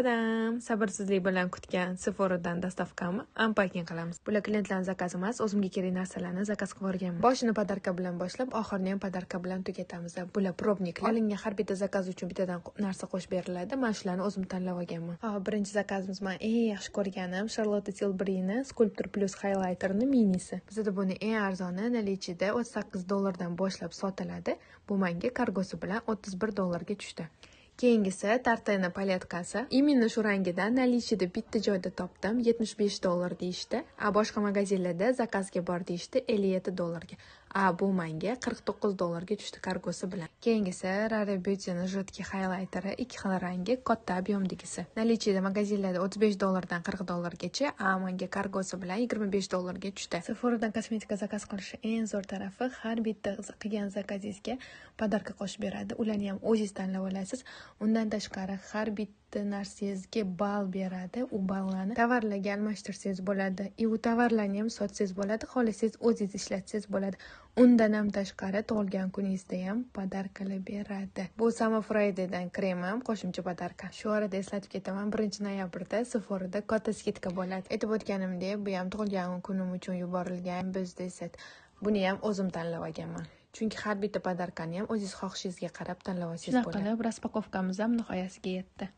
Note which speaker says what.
Speaker 1: Sabrsizlik bilan kutgan Sephora'dan dastavkami unpacking qilamiz. Bular klientlarning zakazi emas, o'zimga kerak narsalarni zakaz qilib olganman. Boshini podarka bilan boshlab, oxirini ham podarka bilan tugatamiz. Bular probniklar. Olingan har bitta zakaz uchun bittadan narsa qo'shib beriladi. Men shularni o'zim tanlab olganman. Birinchi zakazimiz men eng yaxshi ko'rganim Charlotte Tilbury'ni Sculptor Plus Highlighter'ni minisi. Bizda buni eng arzoni nalichida $38 boshlab sotiladi. Bu menga kargosi bilan $31 tushdi. Keyingisi Tartena paletkasi. Imенно shu rangidan nalichida bitta joyda topdim. $75 deyishdi. Boshqa magazinlarda zakazga bor deyishdi $57 ga. Bu menga $49 tushdi kargosi bilan. Keyingisi Rare Beauty'ning jiddiy highlighteri, ikki xil rangi, katta ob'yomdagisi. Nalichida magazinlarda $35 dan $40 gacha, menga kargosi bilan $25 ga tushdi. Sephora'dan kosmetika zakaz qilish eng zo'r tarafi, har bitta qilgan zakazingizga podarka qo'shib beradi. Ularni ham o'zingiz tanlab olasiz. Undan tashqari har bitta narsangizga ball beradi. U ballarni tovarlarga almashtirsangiz bo'ladi. U tovarlarni ham sotsangiz bo'ladi, xohlasangiz o'zingiz ishlatsangiz bo'ladi. Undan ham tashqari tug'ilgan kuningizda ham podarkalar beradi. Bu Summer Friday'dan kremim qo'shimcha podarka. Shu orada eslatib ketaman, 1-noyabrda Sephora'da katta skidka bo'ladi. Aytib o'tganimdek, bu ham tug'ilgan kunim uchun yuborilgan biznes set. Buni ham o'zim tanlab olganman. Chunki har bitta podarkani ham o'zingiz xohishingizga qarab tanlab olsangiz bo'ladi. Shunday qilib, raspakovkamiz ham nihoyasiga yetdi.